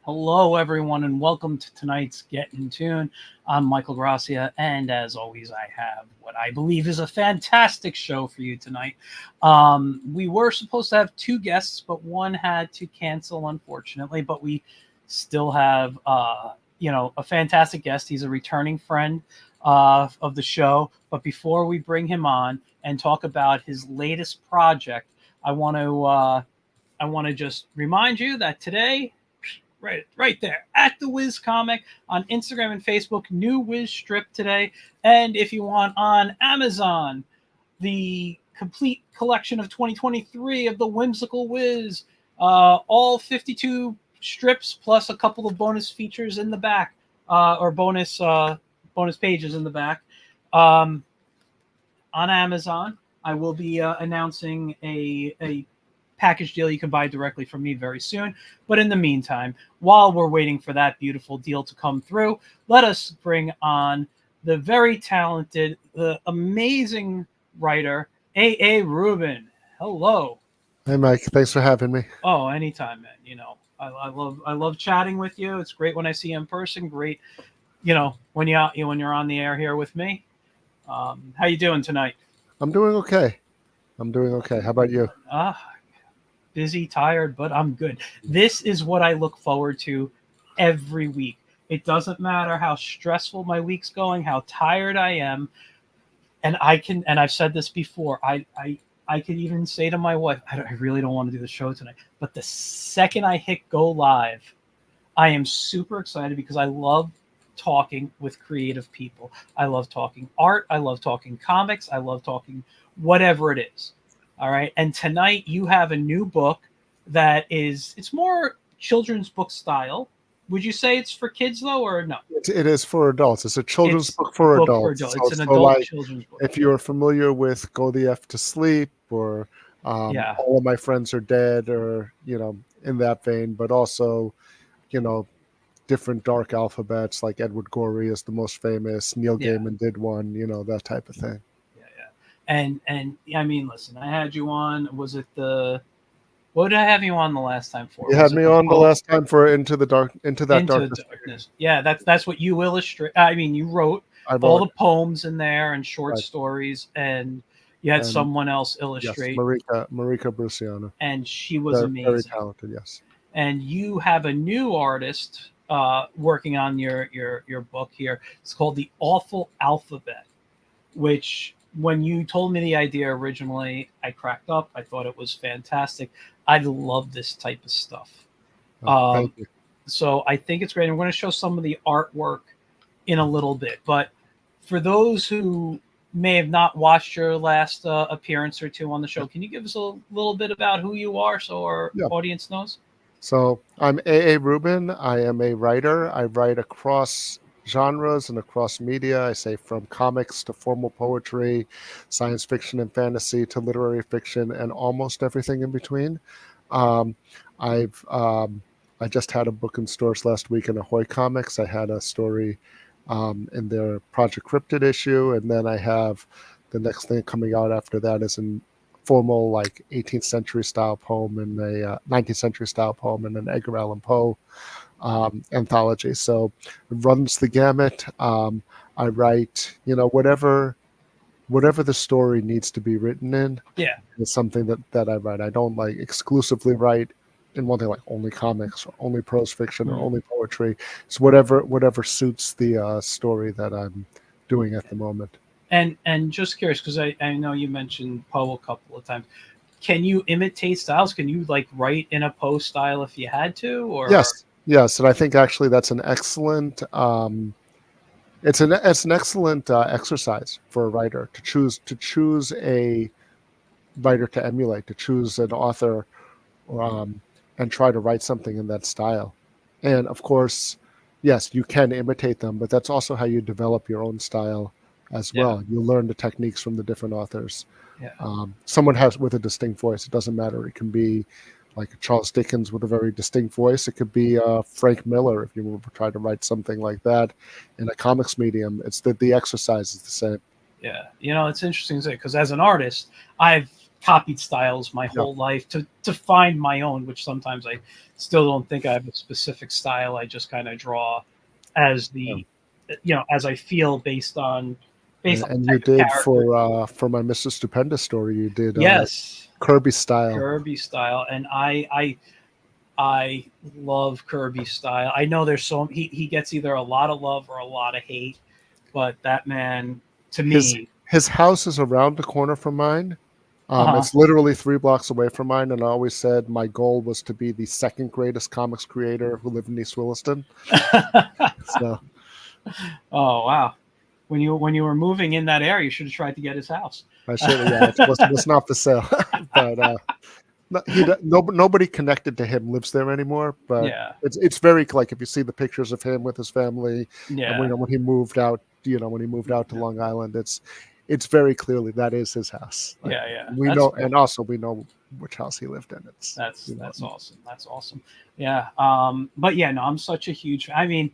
Hello, everyone, and welcome to tonight's Get in Tune. I'm Michael Gracia, and as always, I have what I believe is a fantastic show for you tonight. We were supposed to have two guests, but one had to cancel, unfortunately. But we still have, a fantastic guest. He's a returning friend of the show. But before we bring him on and talk about his latest project, I want to just remind you that today, right there at the Wiz Comic on Instagram and Facebook, new Wiz strip today. And if you want on Amazon, the complete collection of 2023 of the Whimsical Wiz, all 52 strips plus a couple of bonus features in the back, or bonus pages in the back, on Amazon. I will be announcing a package deal you can buy directly from me very soon. But in the meantime, while we're waiting for that beautiful deal to come through, let us bring on the very talented, the amazing writer, A.A Rubin. Hello. Hey, Mike. Thanks for having me. Oh, anytime, man. I love chatting with you. It's great when I see you in person. Great, when you're on the air here with me. How you doing tonight? I'm doing okay. How about you? Busy, tired, but I'm good. This is what I look forward to every week. It doesn't matter how stressful my week's going, how tired I am. And I've said this before, I could even say to my wife, I really don't want to do the show tonight. But the second I hit go live, I am super excited because I love talking with creative people. I love talking art. I love talking comics. I love talking whatever it is. All right. And tonight you have a new book it's more children's book style. Would you say it's for kids though, or no? It is for adults. It's a children's book for adults. So it's an adult children's book. If you're familiar with Go the F to Sleep or All of My Friends Are Dead, or, in that vein, but also, different dark alphabets like Edward Gorey is the most famous. Neil Gaiman did one, that type of thing. And I mean, listen, I had you on. Was it what did I have you on the last time for? You had me on the last time for Into that Darkness. Yeah, that's what you illustrate. I mean, you wrote all the poems in there and short stories, and you had someone else illustrate. Yes, Marika Bruciano. And she was amazing. Very talented, yes. And you have a new artist working on your book here. It's called The Awful Alphabet, which, when you told me the idea originally, I cracked up. I thought it was fantastic. I love this type of stuff. Thank you. So I think it's great. I'm going to show some of the artwork in a little bit. But for those who may have not watched your last appearance or two on the show, can you give us a little bit about who you are so our audience knows? So I'm A.A Rubin. I am a writer. I write across genres and across media. I say from comics to formal poetry, science fiction and fantasy to literary fiction, and almost everything in between. I just had a book in stores last week in Ahoy Comics. I had a story in their Project Cryptid issue, and then I have the next thing coming out after that is in formal 18th century style poem and a 19th century style poem and an Edgar Allan Poe anthology. So it runs the gamut. I write, whatever the story needs to be written in. Yeah, it's something that I write. I don't exclusively write in one thing, only comics or only prose fiction or only poetry. It's whatever suits the story that I'm doing at the moment. And just curious, because I know you mentioned Poe a couple of times. Can you imitate styles? Can you write in a Poe style if you had to? Or Yes, and I think actually that's an excellent. It's an excellent exercise for a writer to choose a writer to emulate, to choose an author, and try to write something in that style. And of course, yes, you can imitate them, but that's also how you develop your own style as well. You learn the techniques from the different authors. Someone has with a distinct voice. It doesn't matter. It can be Charles Dickens with a very distinct voice. It could be Frank Miller if you were to try to write something like that in a comics medium. It's the exercise is the same. Yeah, it's interesting to say, because as an artist, I've copied styles my whole life to find my own, which sometimes I still don't think I have a specific style. I just kind of draw as the, as I feel based on And the you type of did character. for my Mr. Stupendous story, you did Yes, Kirby style. Kirby style, and I love Kirby style. I know there's he gets either a lot of love or a lot of hate, but that man, to me, his house is around the corner from mine. uh-huh. It's literally 3 blocks away from mine, and I always said my goal was to be the second greatest comics creator who lived in East Williston. So, oh wow, when you were moving in that area, you should have tried to get his house. I should have. Yeah, it was not for sale, but nobody connected to him lives there anymore. But Yeah, it's very, like, if you see the pictures of him with his family, yeah, and when he moved out, when he moved out to Long Island, it's very clearly that is his house. Like, yeah. we That's know, cool. and also we know which house he lived in. That's awesome. That's awesome. Yeah. But yeah, no, I'm such a huge. I mean,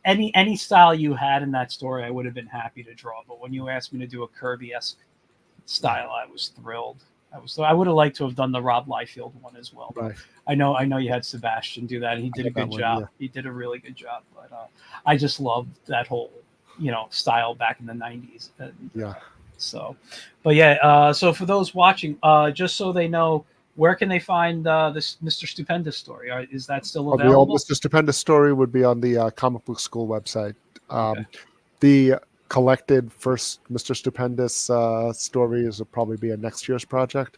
any style you had in that story, I would have been happy to draw. But when you asked me to do a Kirby-esque style, I was thrilled. I would have liked to have done the Rob Liefeld one as well. Right. I know you had Sebastian do that, and he did a good job. Yeah. He did a really good job. But I just loved that whole style back in the 90s. Yeah. So, but yeah. So for those watching, just so they know, where can they find this Mr. Stupendous story? Is that still available? The old Mr. Stupendous story would be on the Comic Book School website. Okay. The collected first Mr. Stupendous stories will probably be a next year's project.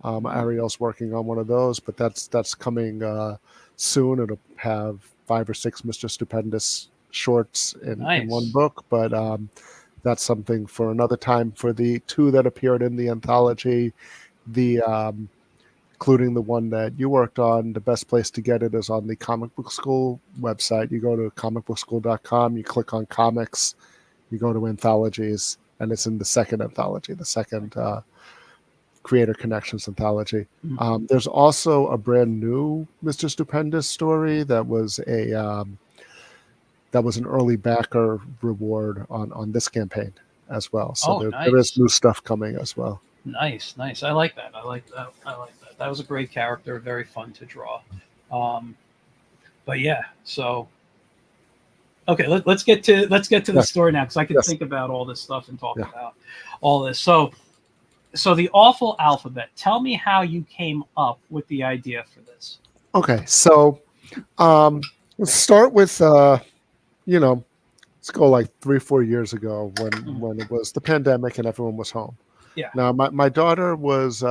Ariel's working on one of those, but that's coming soon. It'll have 5 or 6 Mr. Stupendous shorts in one book, but that's something for another time. For the 2 that appeared in the anthology, including the one that you worked on, the best place to get it is on the Comic Book School website. You go to comicbookschool.com, you click on comics, you go to anthologies, and it's in the second anthology, the second Creator Connections anthology. Mm-hmm. There's also a brand new Mr. Stupendous story that was an early backer reward on this campaign as well. So there is new stuff coming as well. Nice. I like that. That was a great character, very fun to draw. But yeah, so okay, let's get to the story now, because I can think about all this stuff and talk about all this. So the awful alphabet. Tell me how you came up with the idea for this. Okay, so let's start with let's go like 3-4 years ago when it was the pandemic and everyone was home. Yeah. Now my daughter was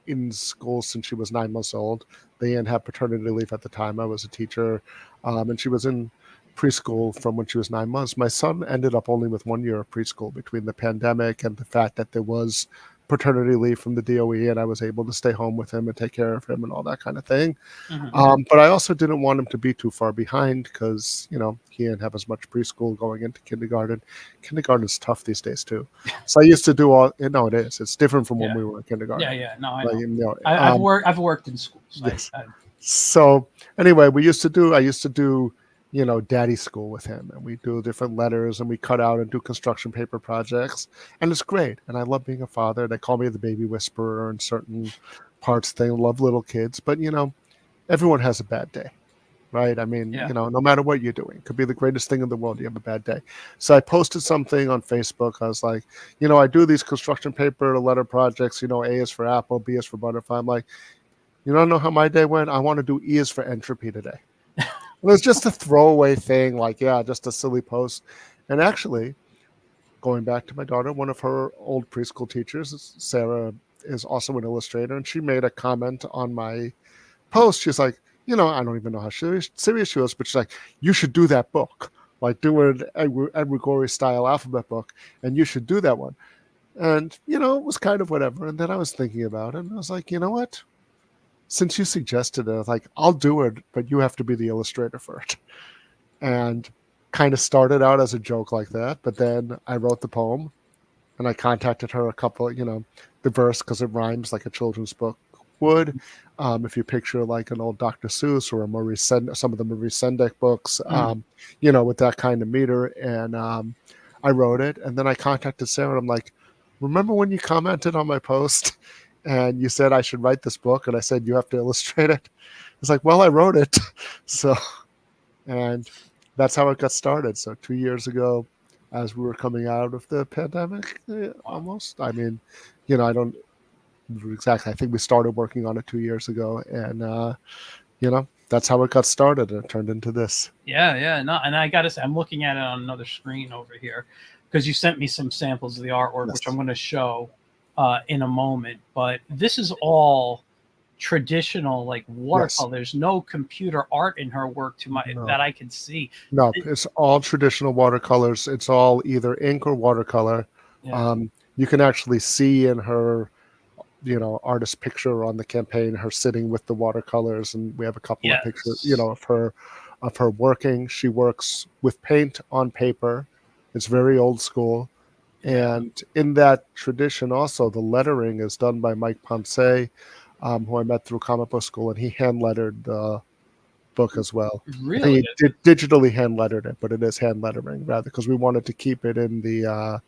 in school since she was 9 months old. They didn't have paternity leave at the time. I was a teacher, and she was in preschool from when she was 9 months. My son ended up only with 1 year of preschool between the pandemic and the fact that there was paternity leave from the DOE, and I was able to stay home with him and take care of him and all that kind of thing. Mm-hmm. But I also didn't want him to be too far behind because, he didn't have as much preschool going into kindergarten. Kindergarten's tough these days too. So I used to do it is. It's different from when we were in kindergarten. Yeah. No, I know. I've worked in schools. Yes. So anyway, I used to do daddy school with him, and we do different letters, and we cut out and do construction paper projects, and it's great. And I love being a father. They call me the baby whisperer in certain parts. They love little kids, but everyone has a bad day, right? I mean, no matter what you're doing, it could be the greatest thing in the world. You have a bad day. So I posted something on Facebook. I was like, I do these construction paper letter projects. A is for apple, B is for butterfly. I'm like, you don't know how my day went? I want to do E is for entropy today. It was just a throwaway thing, just a silly post. And actually, going back to my daughter, one of her old preschool teachers, Sarah, is also an illustrator, and she made a comment on my post. She's like, I don't even know how serious she was, but she's like, you should do that book, like do an Edward Gorey style alphabet book, and you should do that one. And, it was kind of whatever. And then I was thinking about it, and I was like, you know what? Since you suggested it, I was like, I'll do it, but you have to be the illustrator for it. And kind of started out as a joke like that, but then I wrote the poem, and I contacted her a couple, the verse, because it rhymes like a children's book would. If you picture like an old Dr. Seuss or some of the Maurice Sendak books, with that kind of meter. And I wrote it, and then I contacted Sarah, and I'm like, remember when you commented on my post? and you said I should write this book, and I said you have to illustrate it. It's like, well, I wrote it. So, and that's how it got started. So 2 years ago, as we were coming out of the pandemic, almost. I mean, I don't exactly. I think we started working on it 2 years ago, and that's how it got started, and it turned into this. Yeah. No, and I gotta say, I'm looking at it on another screen over here because you sent me some samples of the artwork, Yes. which I'm going to show in a moment. But this is all traditional, like watercolor. There's no computer art in her work that I can see. No, it's all traditional watercolors. It's all either ink or watercolor. Yeah. You can actually see in her artist picture on the campaign, her sitting with the watercolors, and we have a couple of pictures, of her working. She works with paint on paper. It's very old school. And in that tradition also, the lettering is done by Mike Ponce, who I met through comic book school, and he hand lettered the book as well. Really? I think he digitally hand lettered it, but it is hand lettering rather, because we wanted to keep it in the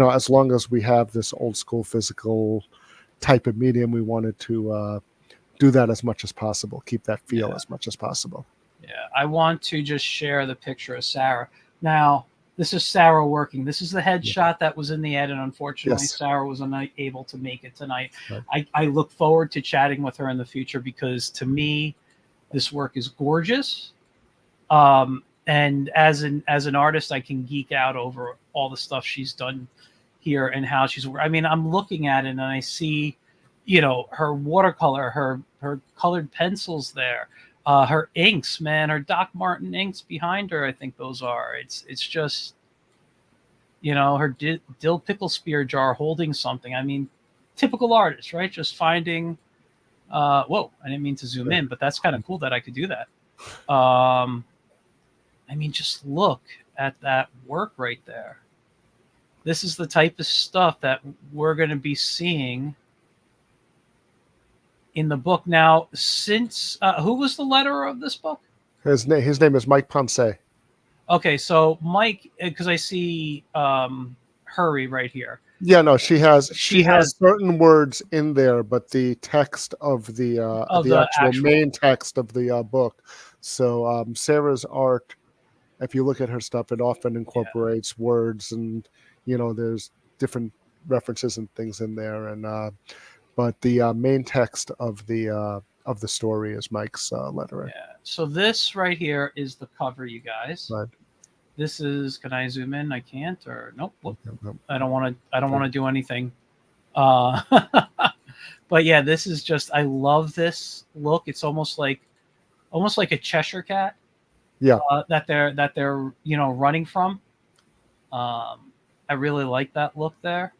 as long as we have this old school physical type of medium, we wanted to do that as much as possible, keep that feel as much as possible. Yeah, I want to just share the picture of Sarah. Now, this is Sarah working. This is the headshot that was in the edit. Unfortunately, Sarah was unable to make it tonight. Right. I look forward to chatting with her in the future, because to me, this work is gorgeous. And as an artist, I can geek out over all the stuff she's done here and how she's. I mean, I'm looking at it and I see, her watercolor, her colored pencils there, her inks, man, her Doc Martin inks behind her. I think those are. It's just, her dill pickle spear jar holding something. I mean, typical artist, right? Just finding. Whoa! I didn't mean to zoom in, but that's kind of cool that I could do that. I mean, just look at that work right there. This is the type of stuff that we're going to be seeing in the book. Now, since who was the letterer of this book? His name is Mike Ponce. Okay, so Mike, because I see Hurry right here. Yeah, no, she has certain words in there, but the text of the actual main text of the book. So Sarah's art, if you look at her stuff, it often incorporates words, and there's different references and things in there, and but the main text of the story is Mike's lettering. Yeah. So this right here is the cover, you guys. Right. This is. Can I zoom in? I can't. Or nope. Nope. I don't want to. I don't want to do anything. But yeah, this is just. I love this look. It's almost like a Cheshire cat. Yeah. That they're running from. I really like that look there.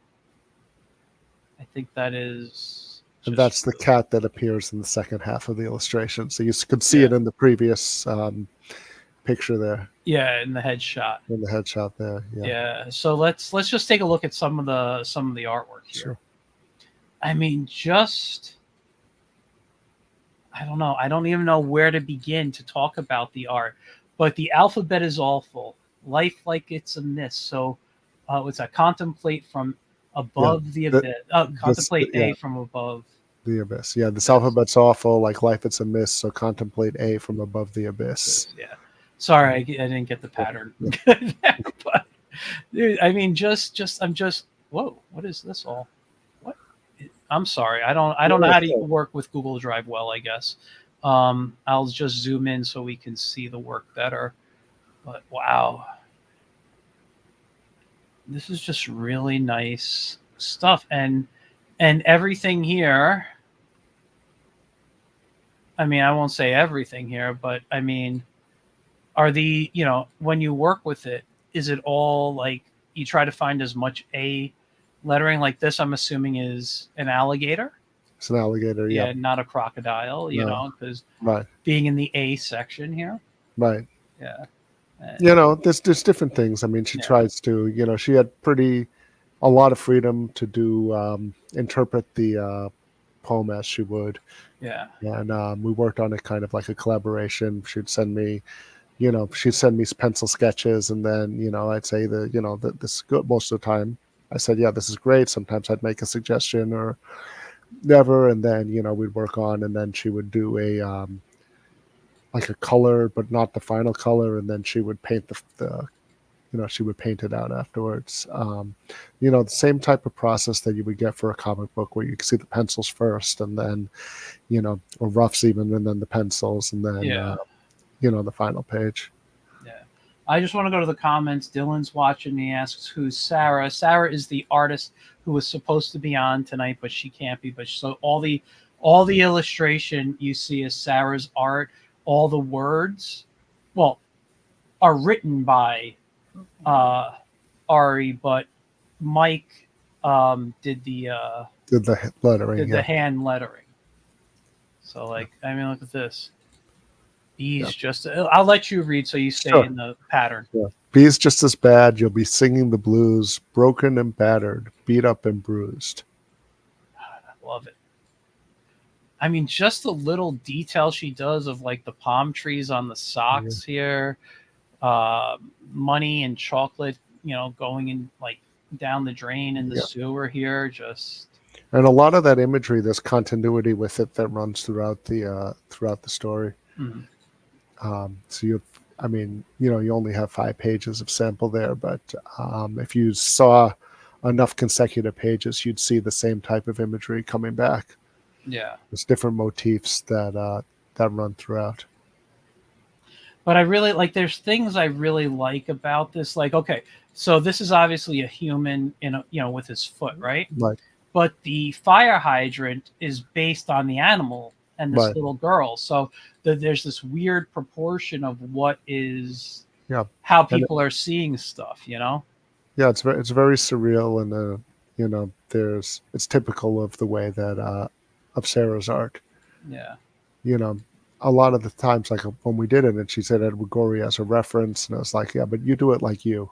I think that is. And that's the cat that appears in the second half of the illustration. So you could see it in the previous picture there. Yeah, in the headshot. In the headshot there. Yeah. Yeah. So let's just take a look at some of the artwork here. Sure. I mean, I don't know. I don't even know where to begin to talk about the art. But the alphabet is awful. Life like it's a mist. So what's that? Contemplate from above the abyss. Contemplate A from above the abyss. Yeah, this alphabet's awful. Like life, it's a mist. So contemplate A from above the abyss. Yeah. Sorry, I didn't get the pattern. Yeah. But dude, I mean, I'm just. Whoa! What is this all? What? I'm sorry. I don't know how to work with Google Drive well. I guess. I'll just zoom in so we can see the work better. But wow. This is just really nice stuff, and everything here. I mean, I won't say everything here, but I mean, are when you work with it, is it all like you try to find as much A lettering like this? I'm assuming is an alligator. It's an alligator, yeah. Not a crocodile, because being in the A section here. Right. Yeah. There's different things. I mean, she tries to, she had a lot of freedom to do, interpret the poem as she would. Yeah. And we worked on it kind of like a collaboration. She'd send me, pencil sketches, and then, I'd say this is good most of the time. I said, yeah, this is great. Sometimes I'd make a suggestion, or, never. And then we'd work on, and then she would do a like a color, but not the final color, and then she would paint the she would paint it out afterwards. The same type of process that you would get for a comic book, where you can see the pencils first, and then or roughs even, and then the pencils, and then Yeah. The final page. Yeah. I just want to go to the comments. Dylan's watching. He asks, "Who's Sarah?" Sarah is the artist who was supposed to be on tonight, but she can't be. But so all the illustration you see is Sarah's art. All the words, well, are written by Ari, but Mike did the Did the lettering, yeah. hand lettering. So, like, I mean, look at this. B's just. I'll let you read so you stay in the pattern. Yeah. B's just as bad. You'll be singing the blues, broken and battered, beat up and bruised. I love it. I mean, just the little detail she does of like the palm trees on the socks here, money and chocolate, going in like down the drain in the sewer here. And a lot of that imagery, there's continuity with it that runs throughout the story. Mm-hmm. So you only have 5 pages of sample there, but if you saw enough consecutive pages, you'd see the same type of imagery coming back. Yeah, there's different motifs that run throughout. But I really there's things I really like about this. Like, okay, so this is obviously a human with his foot, right? Right. But the fire hydrant is based on the animal and this little girl. So there's this weird proportion of what is how people are seeing stuff, Yeah, it's very surreal, and it's typical of the way that of Sarah's art. Yeah. A lot of the times, like when we did it, and she said Edward Gorey as a reference, and I was like, yeah, but you do it like you.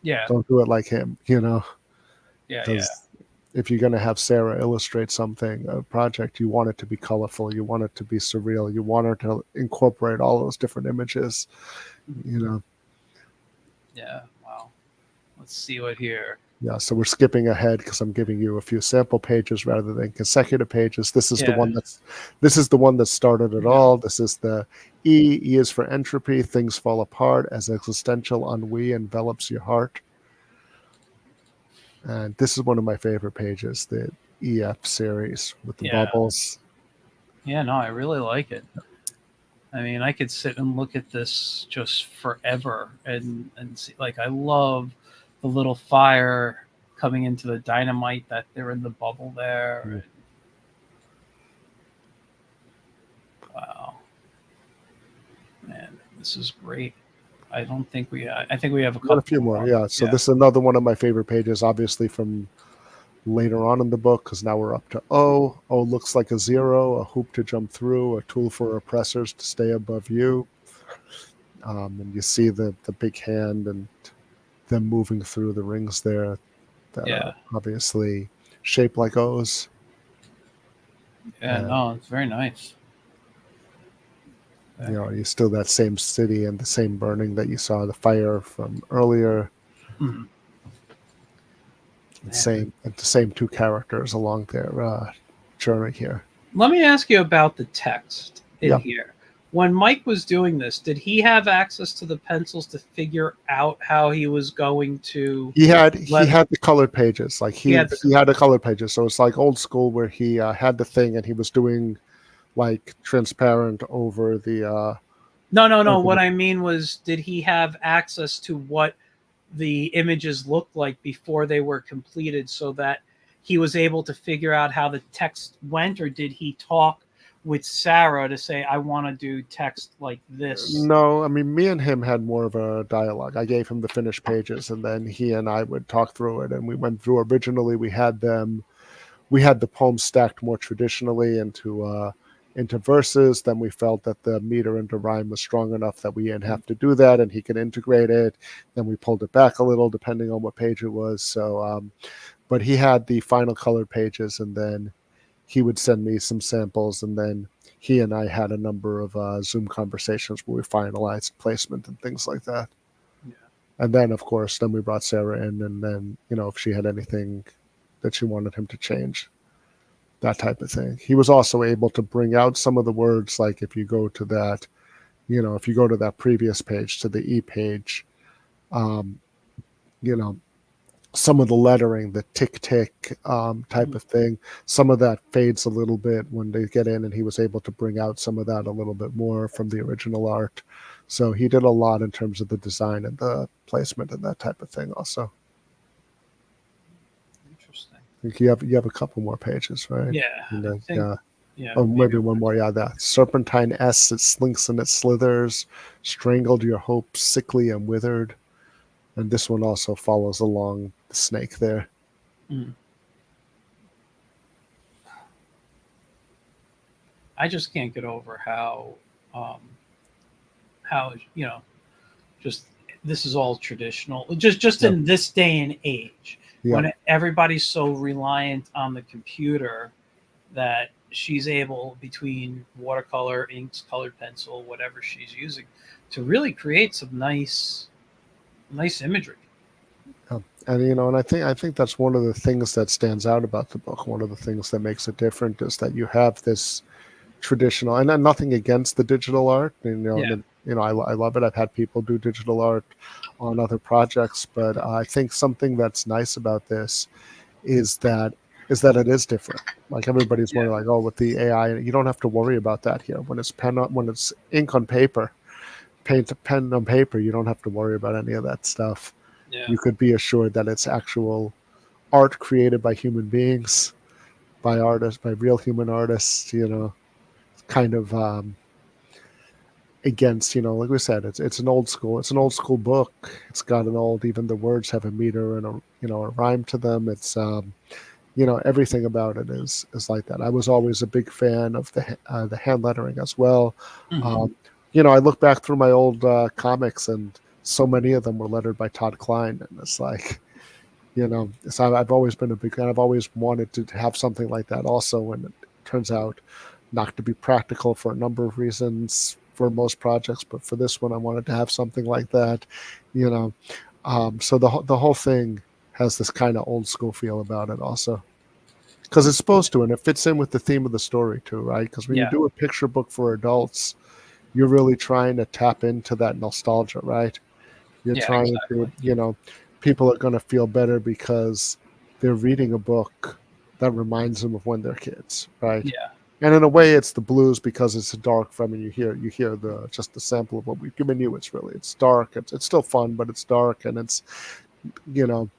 Yeah. Don't do it like him, Yeah, if you're going to have Sarah illustrate a project, you want it to be colorful, you want it to be surreal, you want her to incorporate all those different images, Yeah, wow. Let's see what here. Yeah, so we're skipping ahead because I'm giving you a few sample pages rather than consecutive pages. This is the one that started it all. This is the E. E is for entropy. Things fall apart as existential ennui envelops your heart. And this is one of my favorite pages, the EF series with the bubbles. Yeah, no, I really like it. I mean, I could sit and look at this just forever and see. Like, I love the little fire coming into the dynamite that they're in the bubble there. Wow, man, this is great. I think we have a few more. Yeah. So this is another one of my favorite pages, obviously from later on in the book, because now we're up to O. O looks like a 0, a hoop to jump through, a tool for oppressors to stay above you. And you see the big hand and them moving through the rings there that are obviously shaped like O's. Yeah, no, it's very nice. You still that same city and the same burning that you saw the fire from earlier. Mm-hmm. The same 2 characters along their journey here. Let me ask you about the text in here. When Mike was doing this, did he have access to the pencils to figure out how he was going to? He had the colored pages. Like he had the colored pages. So it's like old school where he had the thing and he was doing like transparent over the. No. What I mean was, did he have access to what the images looked like before they were completed, so that he was able to figure out how the text went, or did he talk with Sarah to say, I want to do text like this? No, I mean, me and him had more of a dialogue. I gave him the finished pages, and then he and I would talk through it. And we went through, originally we had the poems stacked more traditionally into verses. Then we felt that the meter into rhyme was strong enough that we didn't have to do that, and he could integrate it. Then we pulled it back a little depending on what page it was. So, but he had the final colored pages, and then he would send me some samples, and then he and I had a number of Zoom conversations where we finalized placement and things like that. Yeah. And then, of course, we brought Sarah in, and then, if she had anything that she wanted him to change, that type of thing. He was also able to bring out some of the words, like if you go to that, if you go to that previous page, to the E page, um, you know, some of the lettering, the tick tick type of thing, some of that fades a little bit when they get in, and he was able to bring out some of that a little bit more from the original art. So he did a lot in terms of the design and the placement and that type of thing also. Interesting. I think you have a couple more pages, right? Yeah, And I then, think. yeah. Yeah, Oh, maybe maybe one more. Yeah, that serpentine S, it slinks and it slithers, strangled your hopes, sickly and withered. And this one also follows along the snake there. mm. I just can't get over um, how just this is all traditional. Just Yep. in this day and age, Yep. when everybody's so reliant on the computer, that she's able, between watercolor, inks, colored pencil, whatever she's using, to really create some nice imagery. And I think that's one of the things that stands out about the book. One of the things that makes it different is that you have this traditional, and nothing against the digital art. Yeah, I love it. I've had people do digital art on other projects, but I think something that's nice about this is that it is different. Like everybody's yeah, wondering, like, oh, with the AI, you don't have to worry about that here. When it's ink on paper, paint pen on paper, you don't have to worry about any of that stuff. yeah, You could be assured that it's actual art created by human beings, by artists, by real human artists. Kind of against, like we said, it's an old school book. It's got an old, even the words have a meter and a rhyme to them. It's everything about it is like that. I was always a big fan of the hand lettering as well. hmm um, I look back through my old comics, and so many of them were lettered by Todd Klein, and it's like, so I've always been a big fan. I've always wanted to have something like that also, and it turns out not to be practical for a number of reasons for most projects, but for this one I wanted to have something like that. you know so the whole thing has this kind of old school feel about it also, because it's supposed to, and it fits in with the theme of the story too, right? Because when you yeah, do a picture book for adults, you're really trying to tap into that nostalgia, right? You're yeah, trying to, exactly. people are going to feel better because they're reading a book that reminds them of when they're kids, right? Yeah, And in a way, it's the blues because it's a dark. I mean, you hear the sample of what we've given you. It's dark. It's still fun, but it's dark, and it's you know,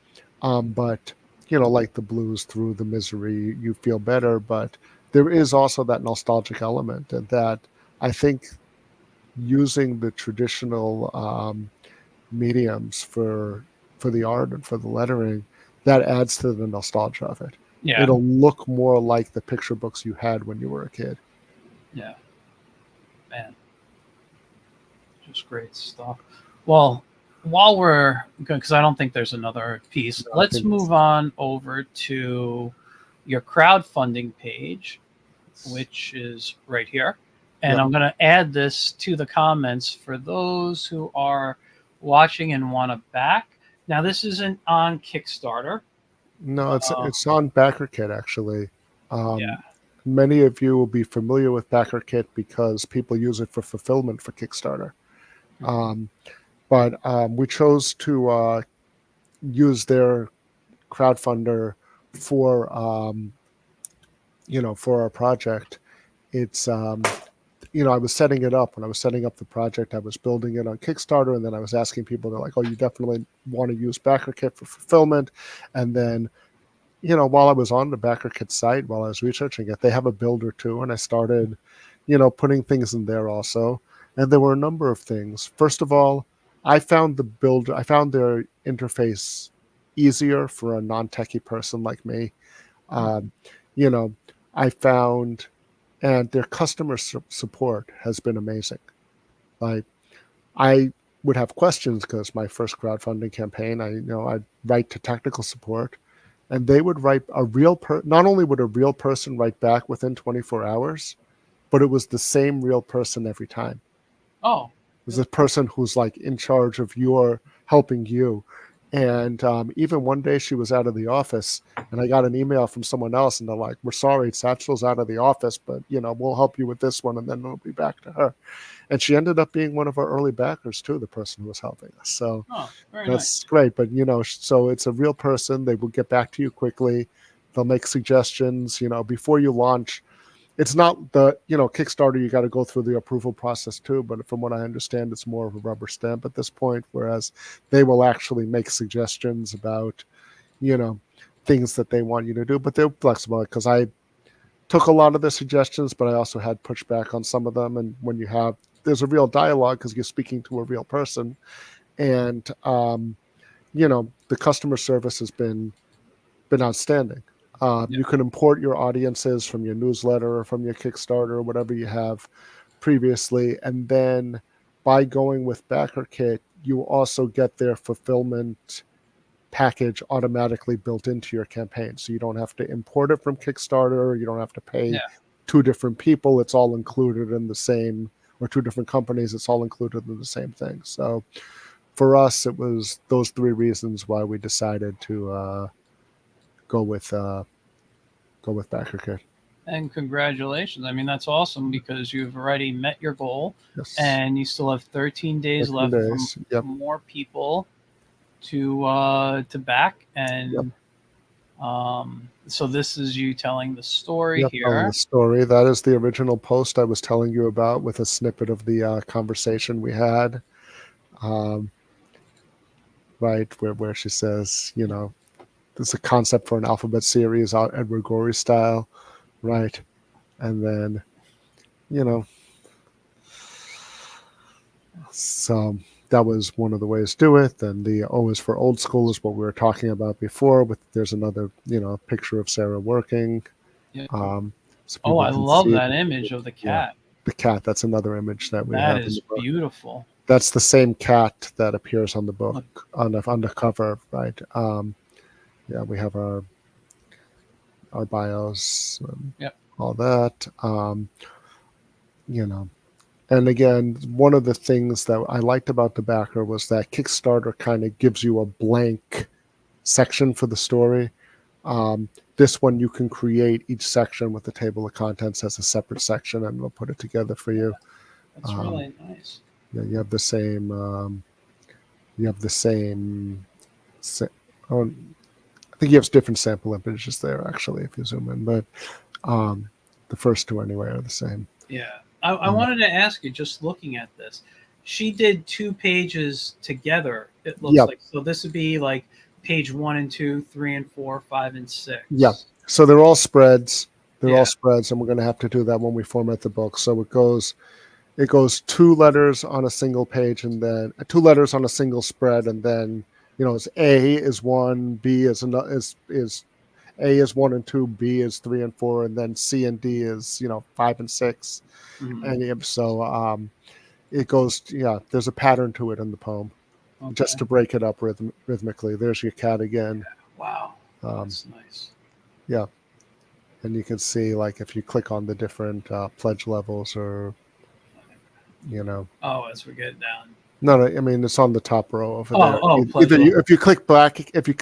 but like the blues, through the misery, you feel better. But there is also that nostalgic element, and that I think using the traditional mediums for the art and for the lettering, that adds to the nostalgia of it. yeah, It'll look more like the picture books you had when you were a kid. yeah. Man, just great stuff. Well, while we're good, because I don't think there's another piece, No, I let's think move on over to your crowdfunding page, which is right here. And yep. I'm going to add this to the comments for those who are watching and want to back. Now, this isn't on Kickstarter. No, Uh, it's on BackerKit actually. Um, yeah. Many of you will be familiar with BackerKit because people use it for fulfillment for Kickstarter. Mhm. Um, but we chose to use their crowdfunder for for our project. It's I was setting it up. When I was setting up the project, I was building it on Kickstarter, and then I was asking people, they're like, oh, you definitely want to use BackerKit for fulfillment. And then while I was on the BackerKit site, while I was researching it, they have a builder too, and I started putting things in there also. And there were a number of things. First of all, I found their interface easier for a non-techie person like me. Mhm. um, you know I found, and their customer support has been amazing. Like, I would have questions because my first crowdfunding campaign, I'd write to technical support, and they would write not only would a real person write back within 24 hours, but it was the same real person every time. Oh, It was really? a person who's like in charge of your helping you. And even one day she was out of the office, And I got an email from someone else, and they're like, "We're sorry, Satchel's out of the office, but we'll help you with this one, and then it'll be back to her." And she ended up being one of our early backers too, the person who was helping us. So very that's nice. great. But so it's a real person. They will get back to you quickly. They'll make suggestions. Before you launch. It's not the Kickstarter. You got to go through the approval process too. But from what I understand, it's more of a rubber stamp at this point. Whereas they will actually make suggestions about things that they want you to do. But they're flexible, because I took a lot of the suggestions, but I also had pushback on some of them. And when there's a real dialogue, because you're speaking to a real person, and the customer service has been outstanding. You can import your audiences from your newsletter or from your Kickstarter or whatever you have previously, and then by going with BackerKit, you also get their fulfillment package automatically built into your campaign, so you don't have to import it from Kickstarter. You don't have to pay two different people. It's all included in the same, or two different companies. It's all included in the same thing. So for us, it was those three reasons why we decided to go with BackerKit. And congratulations. I mean, that's awesome, because you've already met your goal. Yes. And you still have 13 days left for more people to back. And so this is you telling the story here. Telling the story. That is the original post I was telling you about, with a snippet of the conversation we had. Right, where she says, there's a concept for an alphabet series, Edward Gorey style, right? And then, so that was one of the ways to do it. And the O is for old school, is what we were talking about before. There's another, picture of Sarah working. So I love that image of the cat. The cat, that's another image that we have. That is beautiful. That's the same cat that appears on the book, on the cover, right? We have our bios, all that. And again, one of the things that I liked about the backer was that Kickstarter kind of gives you a blank section for the story. This one, you can create each section with the table of contents as a separate section, and we'll put it together for you. That's really nice. Yeah, you have the same. I think you have different sample images there, actually, if you zoom in. But the first two, anyway, are the same. Yeah. I wanted to ask you, just looking at this, she did 2 pages together, it looks like. So this would be like page 1 and 2, 3 and 4, 5 and 6. Yeah. So they're all spreads. All spreads, and we're going to have to do that when we format the book. So it goes 2 letters on a single page, and then 2 letters on a single spread, and then it's A is 1, B is A is 1 and 2, B is 3 and 4, and then C and D is 5 and 6. And so it goes. There's a pattern to it in the poem, just to break it up rhythmically. There's your cat again. Wow, that's nice. Yeah, and you can see, like, if you click on the different pledge levels, or Oh, as we get down. No, I mean, it's on the top row over there. If you click back it, if you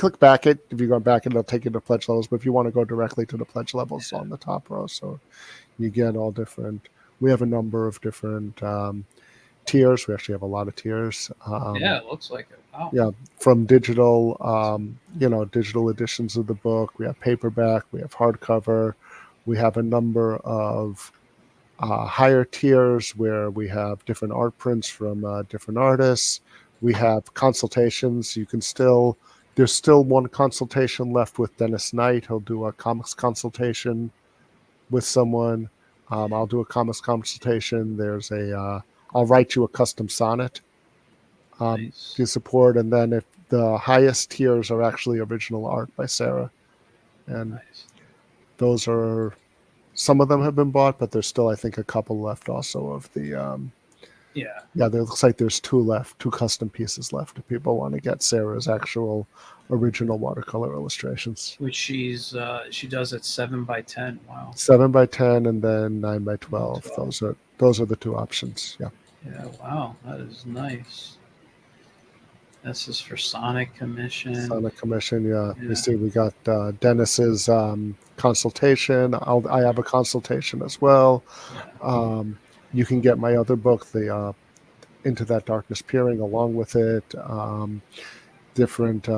go back, it'll take you to pledge levels. But if you want to go directly to the pledge levels, on the top row, so you get all different. We have a number of different tiers. We actually have a lot of tiers. It looks like it. Wow. Yeah, from digital, digital editions of the book. We have paperback. We have hardcover. We have a number of higher tiers where we have different art prints from different artists. We have consultations. There's still one consultation left with Dennis Knight. He'll do a comics consultation with someone. I'll do a comics consultation. There's I'll write you a custom sonnet to support. And then if the highest tiers are actually original art by Sarah. And those are, some of them have been bought, but there's still, I think, a couple left also of the there looks like there's 2 left, 2 custom pieces left if people want to get Sarah's actual original watercolor illustrations, which she does at 7x10. Wow. 7x10 and then 9x12. Those are the 2 options. Yeah. Wow, that is nice. This is for Sonic Commission. Sonic Commission, yeah. Yeah. You see, we got Dennis's consultation. I have a consultation as well. You can get my other book, the Into That Darkness Peering, along with it. Different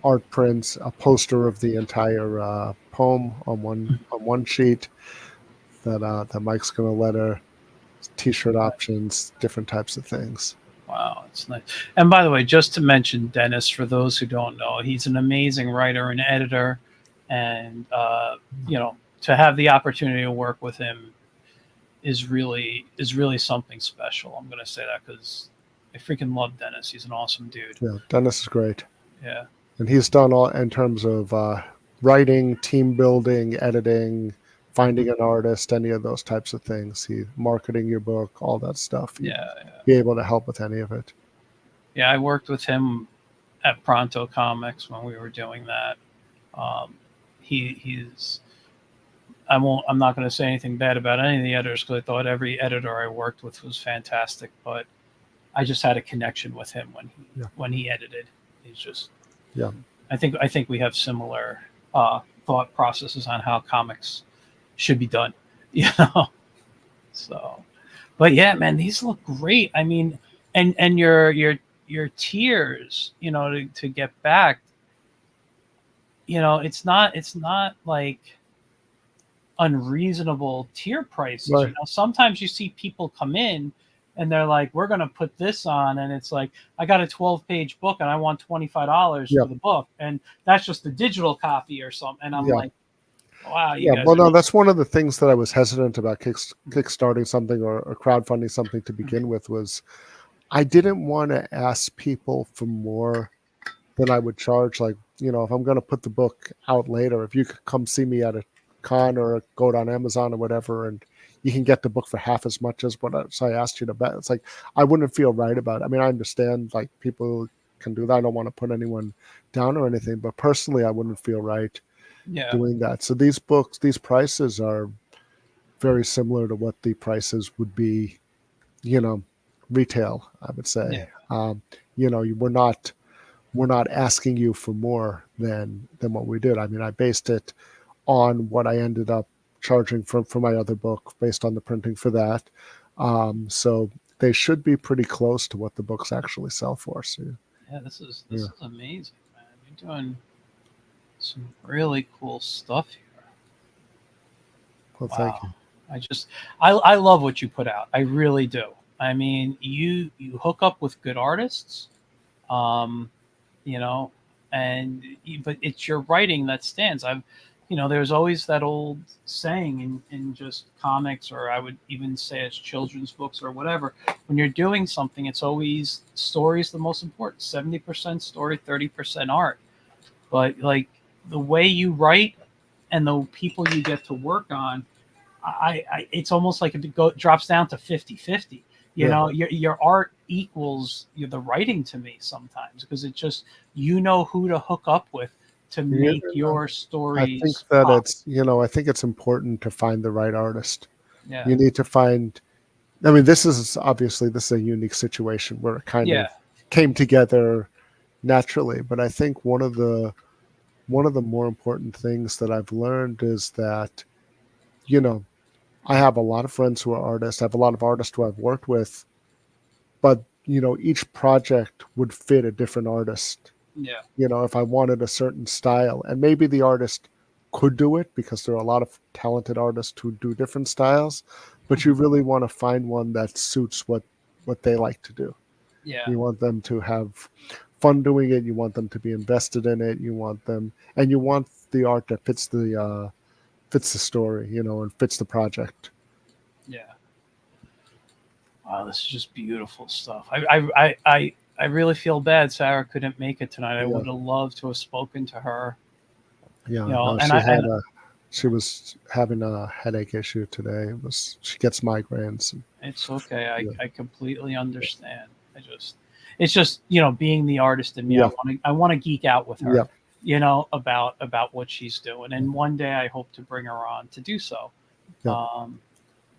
art prints, a poster of the entire poem on one sheet that Mike's going to letter, T-shirt options, different types of things. Wow, it's nice. And by the way, just to mention Dennis, for those who don't know, he's an amazing writer and editor, and to have the opportunity to work with him is really something special. I'm going to say that because I freaking love Dennis. He's an awesome dude. Yeah, Dennis is great. Yeah, and he's done all in terms of writing, team building, editing, finding an artist, any of those types of things. He marketing your book, all that stuff. Yeah. Be able to help with any of it. Yeah, I worked with him at Pronto Comics when we were doing that. He's. I'm not going to say anything bad about any of the editors because I thought every editor I worked with was fantastic, but I just had a connection with him when he edited. He's just. Yeah. I think we have similar thought processes on how comics should be done. So, but yeah, man, these look great. I mean, and your tiers, to get back, it's not like unreasonable tier prices. Right. Sometimes you see people come in and they're like, we're going to put this on. And it's like, I got a 12-page book and I want $25 for the book. And that's just a digital copy or something. And I'm like, wow. No, that's one of the things that I was hesitant about kickstarting something or crowdfunding something to begin with was I didn't want to ask people for more than I would charge. Like, if I'm going to put the book out later, if you could come see me at a con or go on Amazon or whatever, and you can get the book for half as much as what I asked you to bet. It's like, I wouldn't feel right about it. I mean, I understand like people can do that. I don't want to put anyone down or anything, but personally, I wouldn't feel right doing that. So these prices are very similar to what the prices would be, retail, I would say. We're not asking you for more than what we did. I mean, I based it on what I ended up charging for my other book based on the printing for that. So they should be pretty close to what the books actually sell for. So this is amazing, man. You're doing some really cool stuff here. Well, thank you. I love what you put out. I really do. I mean, you hook up with good artists, but it's your writing that stands. There's always that old saying in just comics, or I would even say as children's books or whatever, when you're doing something, it's always story's the most important. 70% story, 30% art. But like the way you write and the people you get to work on, it's almost like it drops down to 50-50. Your art equals the writing to me sometimes, because it just, who to hook up with to make your stories. I think that I think it's important to find the right artist. Yeah. You need to find, I mean, this is a unique situation where it kind of came together naturally. But I think one of the more important things that I've learned is that, I have a lot of friends who are artists. I have a lot of artists who I've worked with, but each project would fit a different artist. Yeah. If I wanted a certain style, and maybe the artist could do it because there are a lot of talented artists who do different styles, but you really want to find one that suits what they like to do. Yeah. You want them to have fun doing it. You want them to be invested in it. You want the art that fits the story, and fits the project. Yeah. Wow, this is just beautiful stuff. I really feel bad Sarah couldn't make it tonight. I would have loved to have spoken to her. Yeah, she was having a headache issue today. She gets migraines. It's okay. I completely understand. It's just being the artist in me. I want to geek out with her. About what she's doing, and one day I hope to bring her on to do so.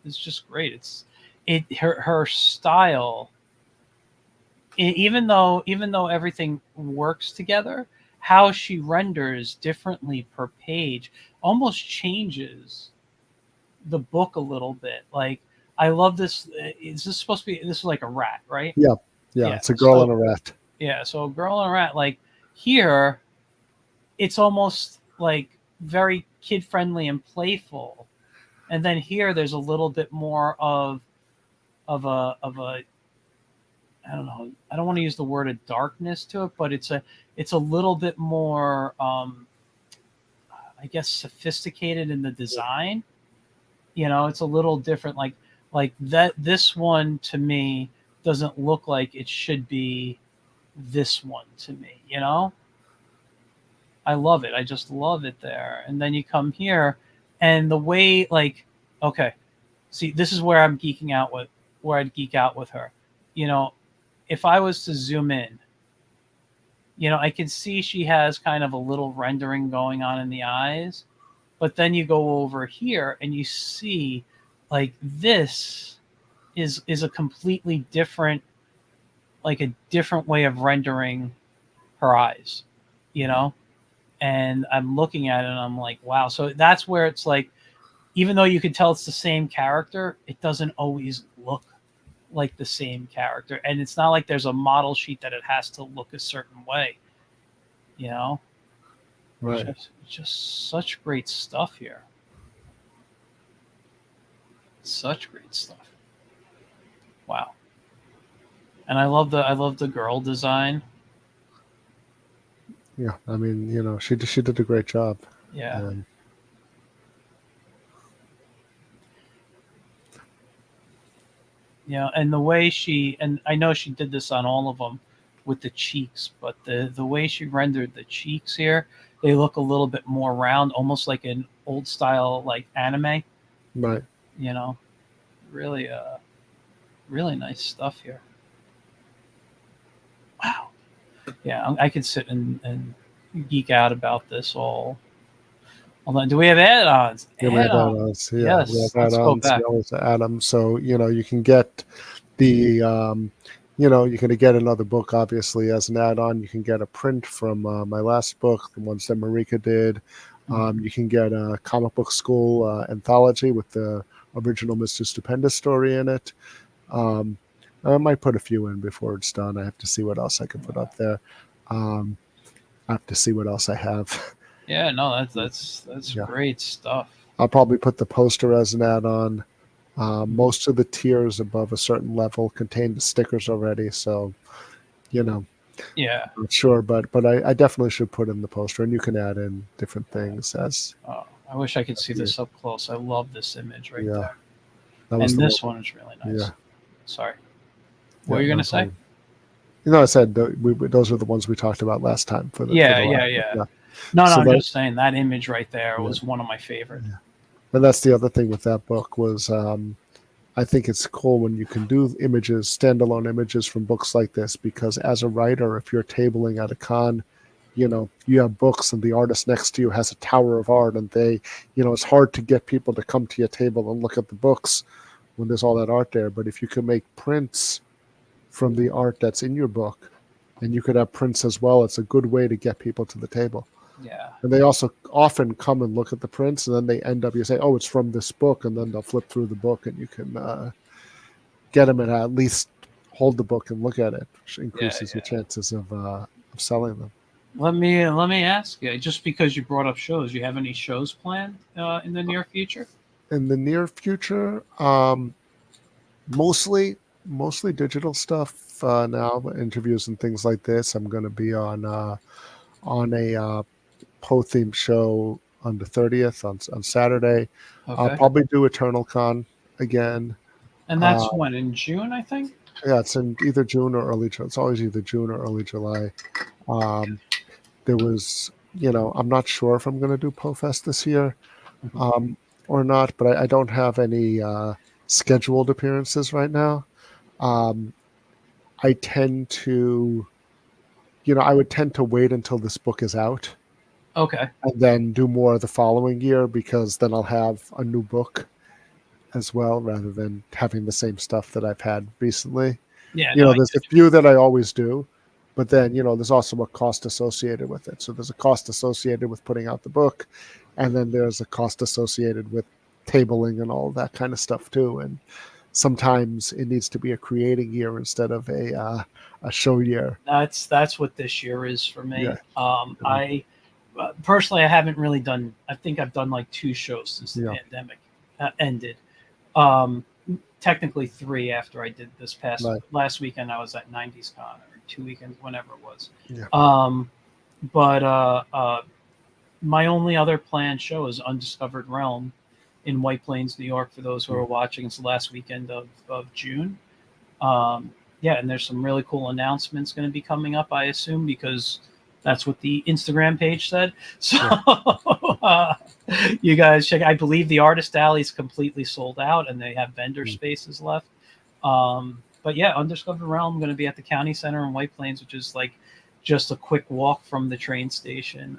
It's just great. Her style even though everything works together, how she renders differently per page almost changes the book a little bit. Like, I love this. Is this supposed to be? This is like a rat, right? Yeah, yeah. Yeah. It's a girl and So a rat. yeah. So a girl and a rat. Like here, it's almost like very kid friendly and playful, and then here there's a little bit more of a I don't know. I don't want to use the word of darkness to it, but it's a little bit more, I guess, sophisticated in the design. It's a little different. Like that. This one to me doesn't look like it should be this one to me. I love it. I just love it there. And then you come here, and the way, like, okay, see, this is where I'm geeking out with, where I'd geek out with her. You know, if I was to zoom in, I can see she has kind of a little rendering going on in the eyes, but then you go over here and you see, like, this is a completely different, like a different way of rendering her eyes, you know? And I'm looking at it and I'm like, wow. So that's where it's like, even though you can tell it's the same character, it doesn't always look like the same character. And it's not like there's a model sheet that it has to look a certain way, you know? Right. Just such great stuff here. Such great stuff. Wow. And I love the girl design. Yeah. I mean, she did a great job. Yeah. And the way and I know she did this on all of them with the cheeks, but the way she rendered the cheeks here, they look a little bit more round, almost like an old style, like anime. Right. Really, really nice stuff here. Wow. Yeah, I could sit and geek out about this all. Hold on. Do we have add-ons? Yeah, we have Add-ons. add-ons. Yeah, we Yes. have Let's go add-ons. back. We always add them. So, you can get the, you can get another book, obviously, as an add-on. You can get a print from my last book, the ones that Marika did. You can get a comic book school anthology with the original Mr. Stupendous story in it. I might put a few in before it's done. I have to see what else I can put up there. I have to see what else I have. Yeah, no, that's Yeah. great stuff. I'll probably put the poster as an add-on. Most of the tiers above a certain level contain the stickers already, so Yeah. not sure, but I definitely should put in the poster, and you can add in different things as. Oh, I wish I could see this up close. I love this image right Yeah, there. that was And the this one. one is really nice. Yeah. Sorry. What were you no going to say? problem. I said those are the ones we talked about last time for the Yeah. No, So I'm just saying that image right there Yeah. was one of my favorite. Yeah. And that's the other thing with that book was I think it's cool when you can do images, standalone images from books like this, because as a writer, if you're tabling at a con, you have books and the artist next to you has a tower of art, and they, it's hard to get people to come to your table and look at the books when there's all that art there. But if you can make prints from the art that's in your book, and you could have prints as well, it's a good way to get people to the table. Yeah. And they also often come and look at the prints, and then they end up, you say, oh, it's from this book, and then they'll flip through the book, and you can get them and at least hold the book and look at it, which increases your chances of selling them. Let me ask you, just because you brought up shows, you have any shows planned in the near future? In the near future, mostly digital stuff now, interviews and things like this. I'm going to be on a Poe-themed show on the 30th on Saturday. Okay. I'll probably do Eternal Con again. And that's when, in June, I think? Yeah, it's in either June or early July. It's always either June or early July. There was, I'm not sure if I'm going to do PoeFest this year or not, but I don't have any scheduled appearances right now. I tend to, I would tend to wait until this book is out. Okay. And then do more the following year, because then I'll have a new book as well, rather than having the same stuff that I've had recently. Yeah, no, I There's a get few that I always do, but then, there's also a cost associated with it. So there's a cost associated with putting out the book, and then there's a cost associated with tabling and all that kind of stuff too. And sometimes it needs to be a creating year instead of a show year. that's what this year is for Yeah. me. I personally, I haven't really done. I think I've done like 2 shows since the Yeah. pandemic ended. Um, Technically 3 after I did this past Right. last weekend. I was at 90s Con, or 2 weekends, whenever it was. Yeah. But my only other planned show is Undiscovered Realm in White Plains, New York. For those who are watching, it's the last weekend of June. Yeah, and there's some really cool announcements going to be coming up, I assume, because that's what the Instagram page said. So you guys check. I believe the Artist Alley is completely sold out, and they have vendor spaces left. But yeah, Undiscovered Realm going to be at the County Center in White Plains, which is like just a quick walk from the train station.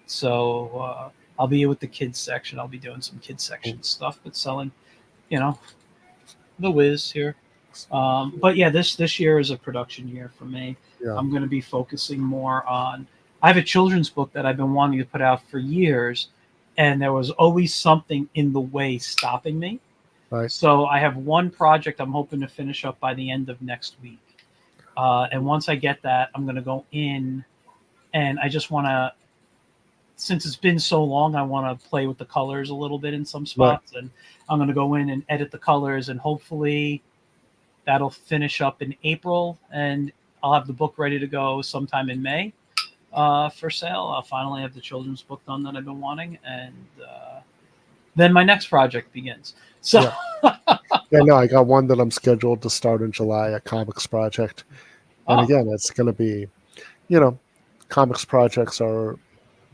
So I'll be with the kids section. I'll be doing some kids section stuff, but selling, the whiz here. But yeah, this year is a production year for me. Yeah. I'm going to be focusing more on. I have a children's book that I've been wanting to put out for years, and there was always something in the way stopping me. Right. So I have one project I'm hoping to finish up by the end of next week. And once I get that, I'm going to go in, and I just want to, since it's been so long, I want to play with the colors a little bit in some spots, and I'm going to go in and edit the colors, and hopefully that'll finish up in April, and I'll have the book ready to go sometime in May for sale. I'll finally have the children's book done that I've been wanting, and then my next project begins. So, yeah, no, I got one that I'm scheduled to start in July, a comics project. And again, it's going to be, comics projects are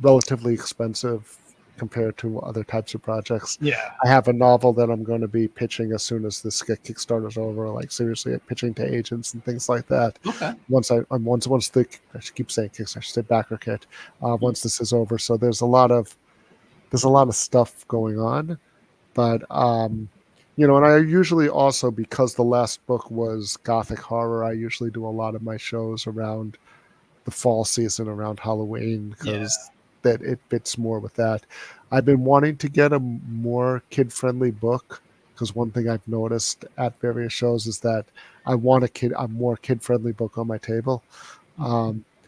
relatively expensive compared to other types of projects. Yeah. I have a novel that I'm going to be pitching as soon as this Kickstarter's over, like seriously pitching to agents and things like that. Okay. Once I should keep saying Kickstarter, I should say backer kit, once this is over. So there's a lot of stuff going on, but and I usually also, because the last book was Gothic horror, I usually do a lot of my shows around the fall season, around Halloween, because that it fits more with that. I've been wanting to get a more kid-friendly book, because one thing I've noticed at various shows is that I want a more kid-friendly book on my table.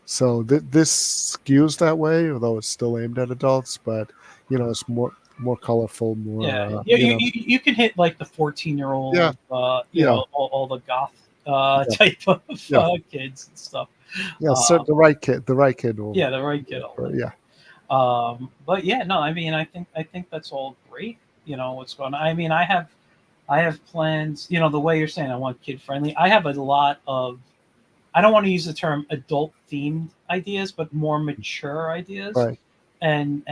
So this skews that way, although it's still aimed at adults, but it's more colorful, more you can hit like the 14-year-old, all the goth type of kids and stuff. Yeah, so the right kid will. Yeah, the right kid. Yeah. But yeah, no, I mean, I think that's all great. What's going on. I mean, I have plans. The way you're saying, I want kid friendly. I have a lot of. I don't want to use the term adult themed ideas, but more mature ideas, right. and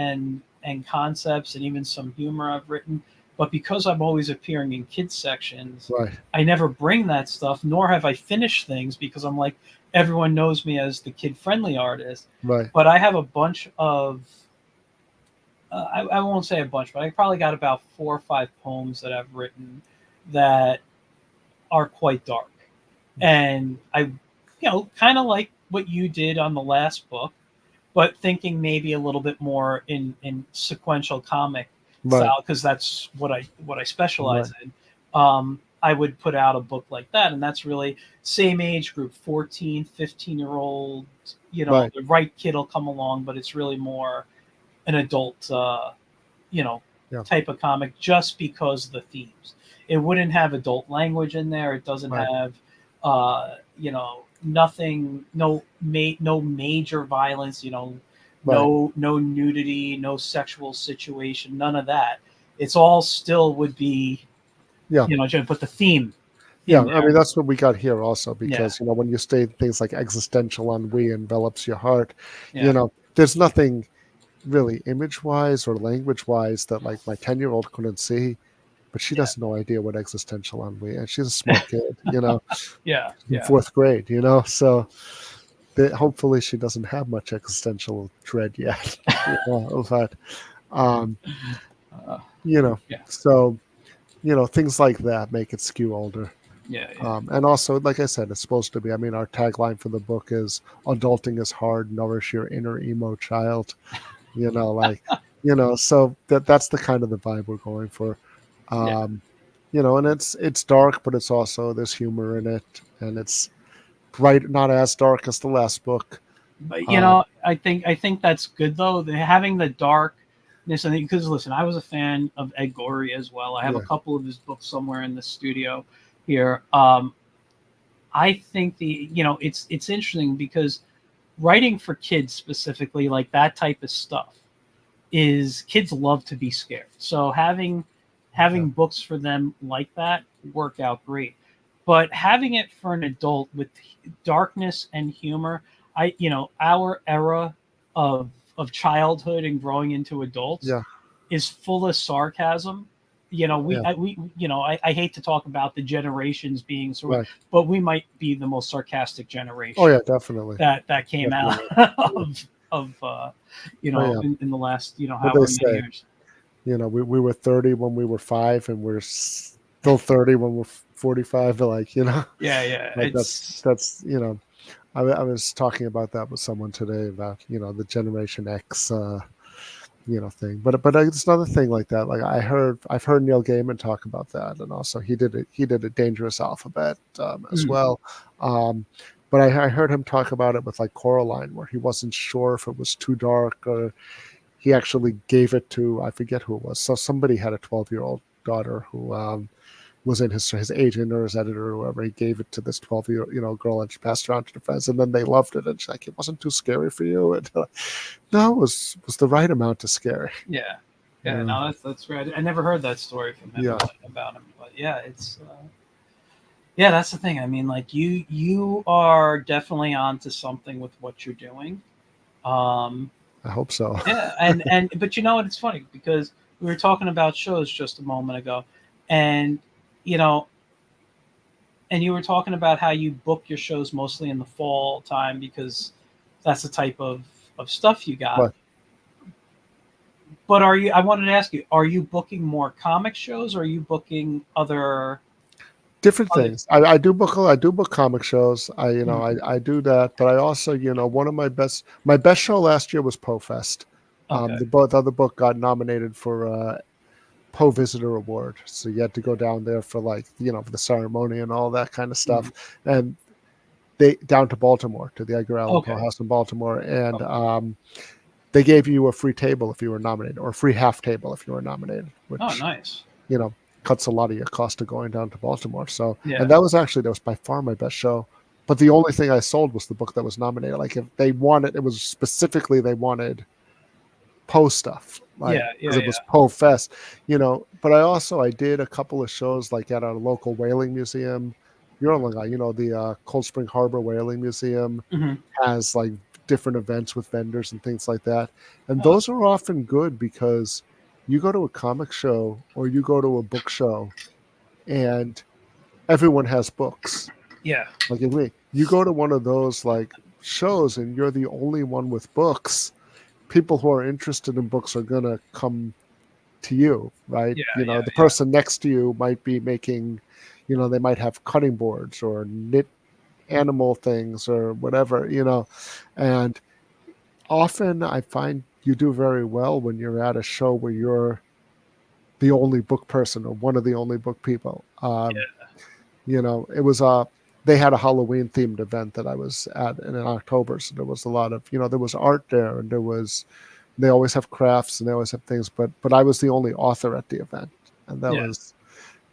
concepts, and even some humor I've written. But because I'm always appearing in kids sections, right. I never bring that stuff, nor have I finished things, because I'm like, everyone knows me as the kid-friendly artist. Right. But I have a bunch of, I won't say a bunch, but I probably got about 4 or 5 poems that I've written that are quite dark. And I, kind of like what you did on the last book, but thinking maybe a little bit more in sequential comic style, because that's what I specialize in. I would put out a book like that, and that's really same age group, 14, 15-year-old, the right kid will come along, but it's really more an adult, type of comic, just because of the themes. It wouldn't have adult language in there. It doesn't have, nothing, no major violence, no nudity, no sexual situation, none of that. It's all still would be, but the theme. Yeah, I mean, that's what we got here also, because, when you say things like existential ennui envelops your heart, there's nothing really image-wise or language-wise that, like, my 10-year-old couldn't see, but she has no idea what existential ennui, and she's a smart kid, in 4th grade, so hopefully she doesn't have much existential dread yet, but, so, things like that make it skew older. Yeah, yeah. And also, like I said, it's supposed to be. I mean, our tagline for the book is "Adulting is hard. Nourish your inner emo child." Like, so that's the kind of the vibe we're going for. Yeah. Um, and it's dark, but it's also there's humor in it, and it's bright, not as dark as the last book. But Um, I think that's good though. Having the darkness, and because listen, I was a fan of Ed Gorey as well. I have a yeah, couple of his books somewhere in the studio here. I think it's interesting because writing for kids specifically, like that type of stuff, is kids love to be scared. So yeah, having books for them like that work out great. But having it for an adult with darkness and humor, our era of childhood and growing into adults yeah, is full of sarcasm. yeah, I hate to talk about the generations being sort of, right. but we might be the most sarcastic Oh generation yeah, definitely, that came out definitely. of Oh yeah. in the last What they however many say, years. we were 30 when we were 5, and we're still 30 when we're 45. Like, Yeah, yeah. like that's I was talking about that with someone today about the Generation X thing, but it's another thing like that. Like I've heard Neil Gaiman talk about that, and also he did a Dangerous Alphabet as Mm, well. Um, but I heard him talk about it with like Coraline, where he wasn't sure if it was too dark, or he actually gave it to, I forget who it was. So somebody had a 12-year-old daughter who was in his agent or his editor or whoever. He gave it to this 12-year girl, and she passed it around to the friends, and then they loved it. And she's like, "It wasn't too scary for you?" And no, it was the right amount of scary. yeah, yeah. Yeah, No, that's great. I never heard that story from him yeah, about him, but yeah, it's yeah, that's the thing. I mean, like you are definitely onto something with what you're doing. Um, I hope so. yeah, and but you know what? It's funny because we were talking about shows just a moment ago, and you know, and you were talking about how you book your shows mostly in the fall time because that's the type of stuff you got. But But are you? I wanted to ask you: are you booking more comic shows, or are you booking different other? things. I do book comic shows. Hmm, I do that, but I also one of my best show last year was Poe Fest. okay. The other book got nominated for Poe Visitor Award. So you had to go down there for like, for the ceremony and all that kind of Hmm, stuff. And they down to Baltimore, to the Edgar Allan Poe okay. House in Baltimore. And Okay. they gave you a free table if you were nominated, or a free half table if you were nominated, Oh, which, nice. you know, cuts a lot of your cost of going down to Baltimore. So, and Yeah. that was by far my best show. But the only thing I sold was the book that was nominated. Like, if they wanted, it was specifically they wanted Poe stuff, like, Yeah. because Yeah. it was Yeah. Poe Fest, But I did a couple of shows like at our local whaling museum. You're on Long Island, the Cold Spring Harbor Whaling Museum Hmm. has like different events with vendors and things like that, and Oh, those are often good because you go to a comic show or you go to a book show, and everyone has books. yeah. Like, if you go to one of those like shows and you're the only one with books, people who are interested in books are gonna come to you, right? Yeah. Yeah. The Yeah. person next to you might be making, they might have cutting boards or knit animal things or whatever, and often I find you do very well when you're at a show where you're the only book person or one of the only book people. It was they had a Halloween themed event that I was at in October, so there was a lot of, there was art there, and they always have crafts and they always have things, but I was the only author at the event, and that Yeah. was,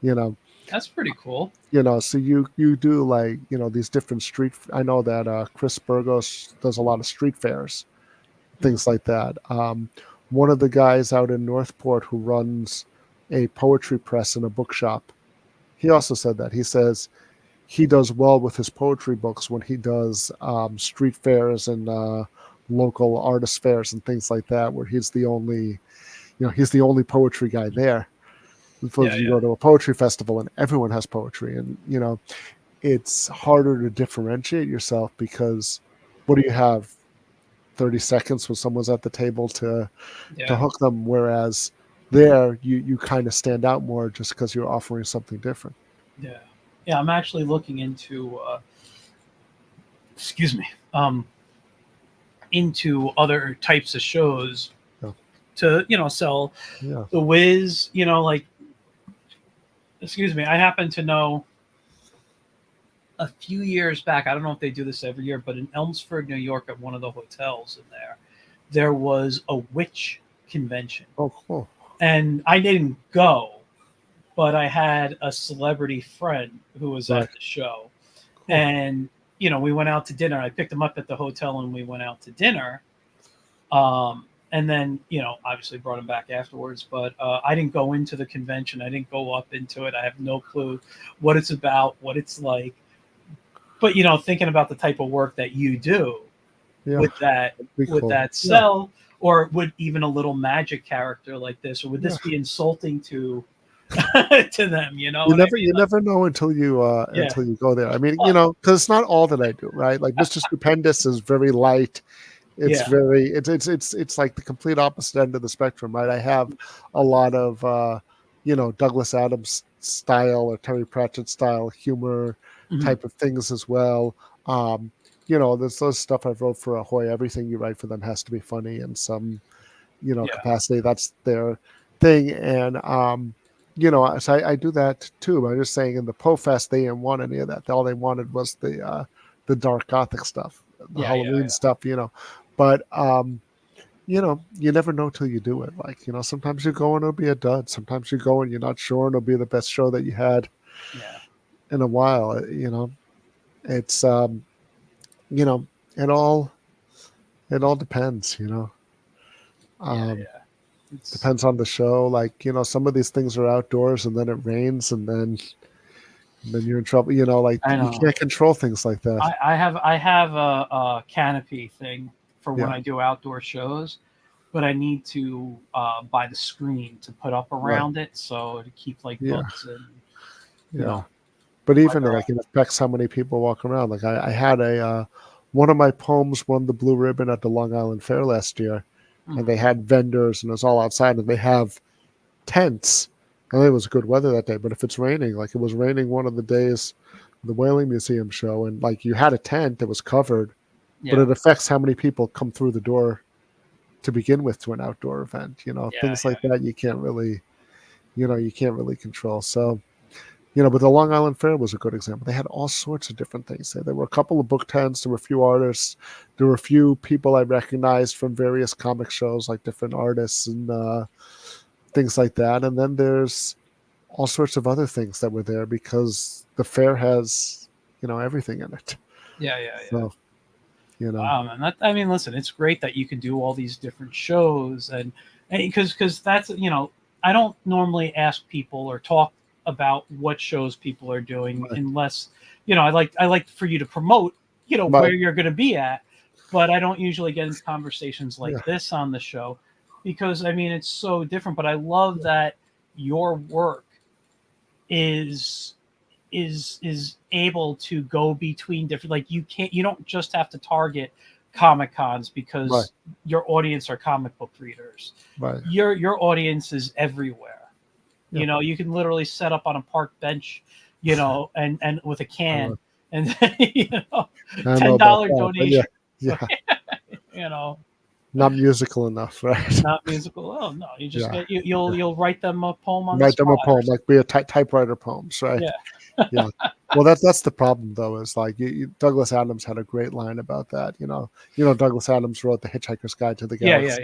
you know That's pretty cool. so you do like, these different street. I know that Chris Burgos does a lot of street fairs, things like that. One of the guys out in Northport who runs a poetry press and a bookshop, he also said that. He says he does well with his poetry books when he does street fairs and local artist fairs and things like that, where he's the only poetry guy there. Yeah. Suppose you go to a poetry festival and everyone has poetry, and it's harder to differentiate yourself because what do you have? 30 seconds when someone's at the table to Yeah. hook them, whereas there you kind of stand out more just because you're offering something different. Yeah. Yeah, I'm actually looking into excuse me, into other types of shows Yeah. to sell Yeah. the Wiz. Like, excuse me, I happen to know a few years back. I don't know if they do this every year, but in Elmsford, New York, at one of the hotels in there was a witch convention, Oh, cool. and I didn't go, but I had a celebrity friend who was Right. at the show, Cool. and we went out to dinner. I picked him up at the hotel, and we went out to dinner. And then obviously brought him back afterwards. But I didn't go into the convention. I didn't go up into it. I have no clue what it's about, what it's like. But thinking about the type of work that you do Yeah. with that That'd be with cool. that Yeah. cell, or would even a little magic character like this, or would Yeah. this be insulting to to them? You know You what I never mean? you Like, never know yeah. until you go there. I mean, Well, because it's not all that I do, right? Like Mr. Stupendous is very light. It's yeah. very it's like the complete opposite end of the spectrum, right? I have a lot of Douglas Adams style or Terry Pratchett style humor Mhm. type of things as well. Um, there's those stuff I've wrote for Ahoy. Everything you write for them has to be funny in some Yeah. capacity. That's their thing. And so I do that too. I'm just saying in the Po Fest they didn't want any of that. All they wanted was the dark gothic stuff, the Yeah. Yeah. Halloween stuff. But you never know till you do it. Like, sometimes you go and it'll be a dud. Sometimes you go and you're not sure and it'll be the best show that you had Yeah. in a while. It's you know, it all depends. Yeah. Um Yeah. It's Depends on the show. Like, some of these things are outdoors and then it rains and then you're in trouble. Like I you know. can't control things like that. I have a canopy thing for when Yeah. I do outdoor shows, but I need to buy the screen to put up Right. around it, so to keep like Yeah. books and you Yeah. know But even weather. like it affects how many people walk around. Like I had one of my poems won the blue ribbon at the Long Island Fair last year, and Mhm. they had vendors and it was all outside and they have tents. And it was good weather that day. But if it's raining, like it was raining one of the days, the Whaling Museum show, and like you had a tent that was covered, but Yeah, it affects how many people come through the door to begin with to an outdoor event. yeah, Things yeah, like that you can't really control. So, but the Long Island Fair was a good example. They had all sorts of different things there. There were a couple of book tents, there were a few artists, there were a few people I recognized from various comic shows, like different artists and things like that. And then there's all sorts of other things that were there because the fair has, everything in it. yeah, yeah, yeah. So, you know, Wow, man. I mean, listen, it's great that you can do all these different shows, and because that's I don't normally ask people or talk about what shows people are doing right, unless I like for you to promote right, where you're going to be at, but I don't usually get into conversations like yeah, this on the show because I mean it's so different. But I love that your work is is able to go between different, like you don't just have to target comic cons right, because your audience are comic book readers. right, Your audience is everywhere. yeah. You can literally set up on a park bench, and with a I can, know, and I don't know ten about dollar that, but yeah, donation. So yeah, you know, not musical enough, right? not musical. Oh no, you just Yeah, get you'll write them a poem on the write them a spot or poem, something. like be a typewriter poems, right? Yeah, Yeah. Well, that's the problem though. Is like Douglas Adams had a great line about that. Douglas Adams wrote The Hitchhiker's Guide to the yeah, yeah, Galaxy,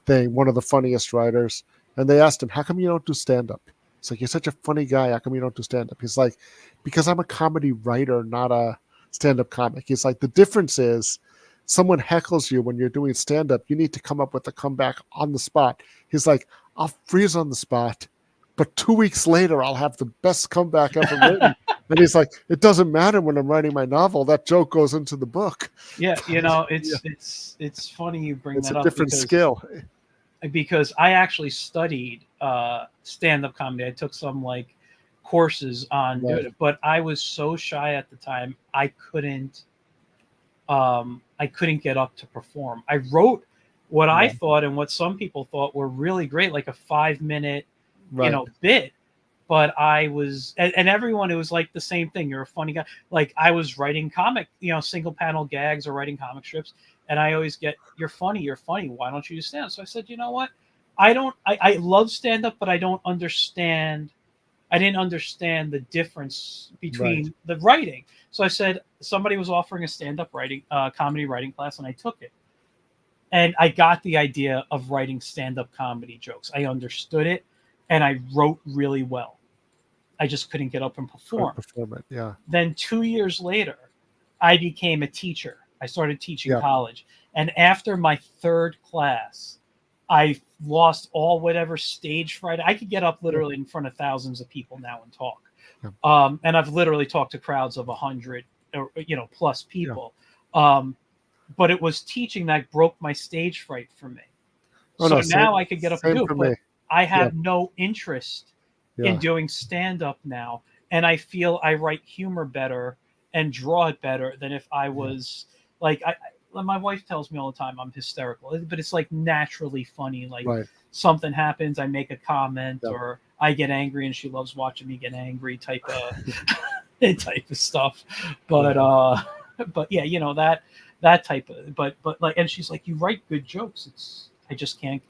yeah, and one of the funniest writers. And they asked him, "How come you don't do stand up?" It's like, "You're such a funny guy. How come you don't do stand up?" He's like, "Because I'm a comedy writer, not a stand up comic." He's like, "The difference is." Someone heckles you when you're doing stand up, you need to come up with a comeback on the spot. He's like, I'll freeze on the spot, but 2 weeks later, I'll have the best comeback ever written. And he's like, it doesn't matter when I'm writing my novel. That joke goes into the book. yeah. Yeah, It's funny you bring it's a that up different skill. because I actually studied stand up comedy. I took some like courses on doing Right. it, but I was so shy at the time I couldn't get up to perform. I wrote what I Right. thought and what some people thought were really great, like a 5 minute Right. bit, but I was, and everyone, it was like the same thing. You're a funny guy. Like I was writing comic, single panel gags or writing comic strips. And I always get, you're funny. You're funny. Why don't you just stand up? So I said, you know what? I love stand up, but I don't understand. I didn't understand the difference between the writing. So I said, somebody was offering a stand up writing, comedy writing class, and I took it. And I got the idea of writing stand up comedy jokes. I understood it, and I wrote really well. I just couldn't get up and perform. Perform it, yeah. Then 2 years later, I became a teacher. I started teaching Yeah. college. And after my third class, I lost all whatever stage fright. I could get up literally in front of thousands of people now and talk. Yeah. And I've literally talked to crowds of 100 or, plus people. Yeah. But it was teaching that broke my stage fright for me. Oh, so no, now I could get up and do it, but I have no interest in doing stand-up now. And I feel I write humor better and draw it better than if I was like, my wife tells me all the time I'm hysterical, but it's like naturally funny. Like something happens, I make a comment or I get angry and she loves watching me get angry type of type of stuff. But but yeah, that type of, but like, and she's like, you write good jokes. I just can't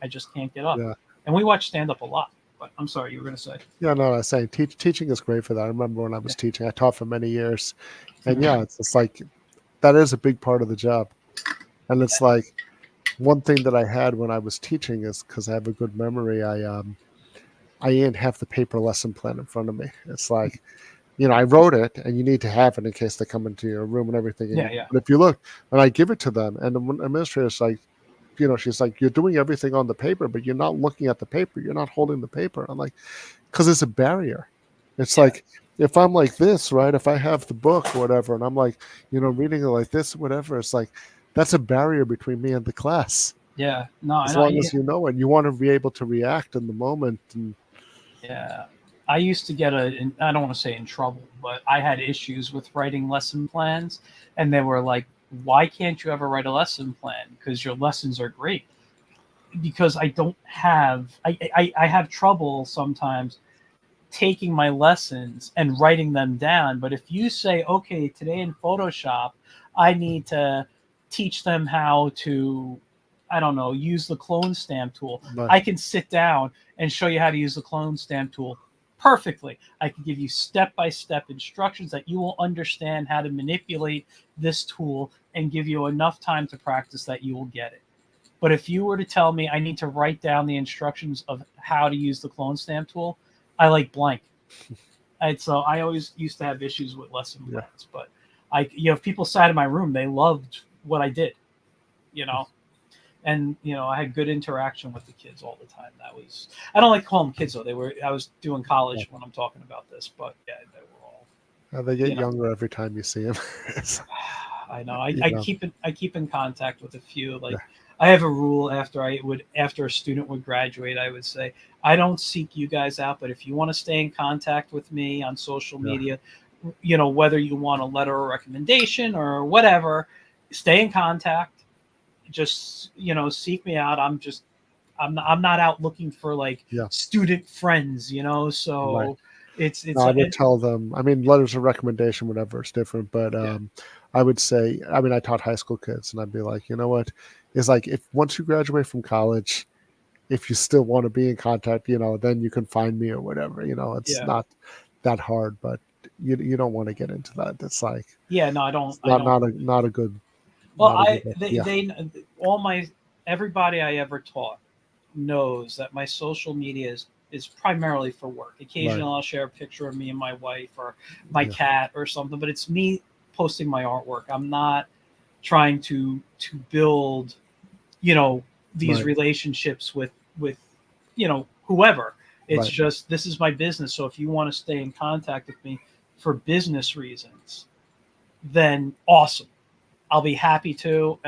get up. Yeah. And we watch stand up a lot. But I'm sorry, you were going to say. Yeah, no, I was saying teaching is great for that. I remember when I was teaching, I taught for many years, and it's like that is a big part of the job. And it's like one thing that I had when I was teaching is because I have a good memory. I didn't have the paper lesson plan in front of me. It's like, I wrote it, and you need to have it in case they come into your room and everything. But if you look, and I give it to them, and the administrator's like, she's like, you're doing everything on the paper, but you're not looking at the paper. You're not holding the paper. I'm like, because it's a barrier. It's like, if I'm like this, right? If I have the book or whatever, and I'm like, reading it like this, whatever, it's like, that's a barrier between me and the class. Yeah. No, as long as you know it, you want to be able to react in the moment. And yeah. I used to get I don't want to say in trouble, but I had issues with writing lesson plans. And they were like, why can't you ever write a lesson plan? Because your lessons are great. Because I don't have, I have trouble sometimes taking my lessons and writing them down. But if you say, okay, today in Photoshop, I need to teach them how to, I don't know, use the clone stamp tool. I can sit down and show you how to use the clone stamp tool perfectly. I can give you step-by-step instructions that you will understand how to manipulate this tool and give you enough time to practice that you will get it. But if you were to tell me I need to write down the instructions of how to use the clone stamp tool, I like blank. And so I always used to have issues with lesson plans. But if people sat in my room, they loved what I did, and I had good interaction with the kids all the time. That was, I don't like to call them kids though. I was doing college when I'm talking about this, but yeah, they were all. They get younger every time you see them. I know. I keep in contact with a few. Like I have a rule after a student would graduate, I would say, I don't seek you guys out, but if you want to stay in contact with me on social media, whether you want a letter of recommendation or whatever, stay in contact. Just seek me out. I'm not out looking for like student friends, so it's I would tell them, I mean, letters of recommendation, whatever, it's different, but I would say, I mean, I taught high school kids, and I'd be like, you know what, it's like, if once you graduate from college, if you still want to be in contact, then you can find me or whatever, it's not that hard, but you don't want to get into that. It's like, no, I don't. Not a good. Well, everybody I ever taught knows that my social media is primarily for work. Occasionally I'll share a picture of me and my wife or my cat or something, but it's me posting my artwork. I'm not trying to build, these relationships with whoever. It's just, this is my business. So if you want to stay in contact with me for business reasons, then awesome. I'll be happy to.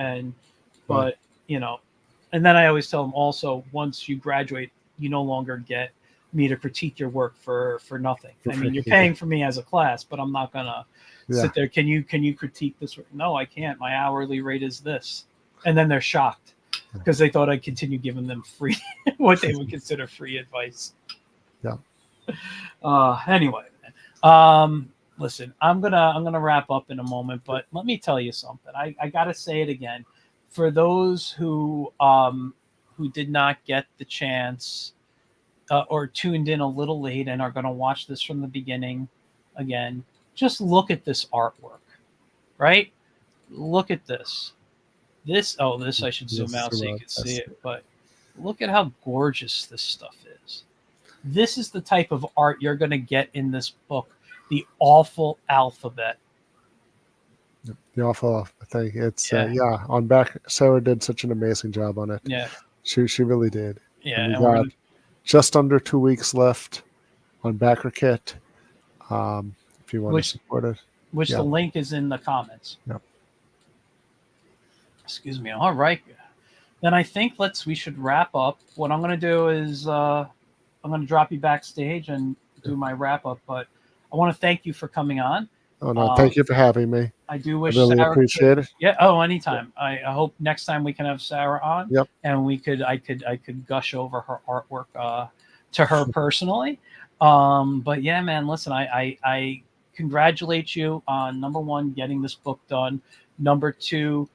But and then I always tell them also, once you graduate, you no longer get me to critique your work for nothing. I mean, you're paying for me as a class, but I'm not gonna sit there. Can you critique this work? No, I can't. My hourly rate is this. And then they're shocked because they thought I'd continue giving them free, what they would consider free advice. Yeah. Anyway, listen, I'm gonna wrap up in a moment, but let me tell you something. I gotta say it again. For those who did not get the chance or tuned in a little late and are gonna watch this from the beginning again, just look at this artwork, right? Look at this. This I should zoom Yes, out so you can see it, but look at how gorgeous this stuff is. This is the type of art you're going to get in this book, The Awful Alphabet. the awful thing. It's Yeah. on back. Sarah did such an amazing job on it. Yeah. She really did. Yeah. And we And we're got gonna, just under 2 weeks left on backer kit. If you want to which support it. which Yeah. the link is in the comments. Yep. Excuse me. All right. Then I think we should wrap up. What I'm going to do is I'm going to drop you backstage and do my wrap up. But I want to thank you for coming on. Oh no, thank you for having me. I do I wish really Sarah appreciate it. Yeah. Oh, anytime. I hope next time we can have Sarah on. Yep. And I could gush over her artwork to her personally. But yeah, man, listen, I congratulate you on number one, getting this book done. Number two,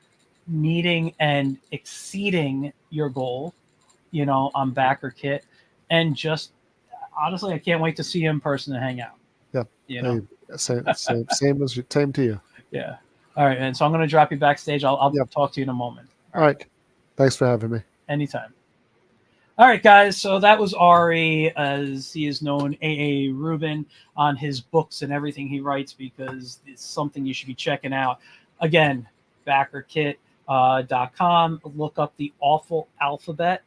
meeting and exceeding your goal, on backer kit. And just honestly, I can't wait to see you in person and hang out. Yep. Hey, Same to you. Yeah. All right, man. So I'm going to drop you backstage. I'll Yep. talk to you in a moment. All right. Thanks for having me. Anytime. All right, guys. So that was Ari, as he is known, A.A Rubin, on his books and everything he writes, because it's something you should be checking out. Again, backerkit.com. Look up The Awful Alphabet.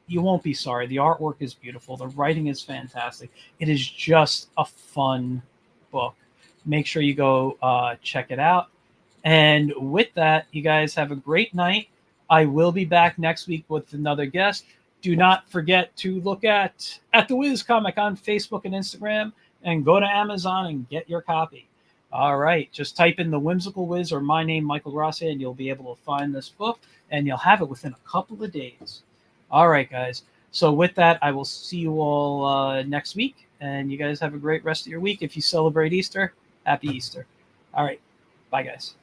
You won't be sorry. The artwork is beautiful. The writing is fantastic. It is just a fun book. Make sure you go check it out. And with that, you guys have a great night. I will be back next week with another guest. Do not forget to look at the Wiz Comic on Facebook and Instagram, and go to Amazon and get your copy. All right, just type in The Whimsical Wiz or my name, Michael Grassi, and you'll be able to find this book, and you'll have it within a couple of days. All right, guys. So with that, I will see you all next week, and you guys have a great rest of your week. If you celebrate Easter, happy Easter. All right. Bye, guys.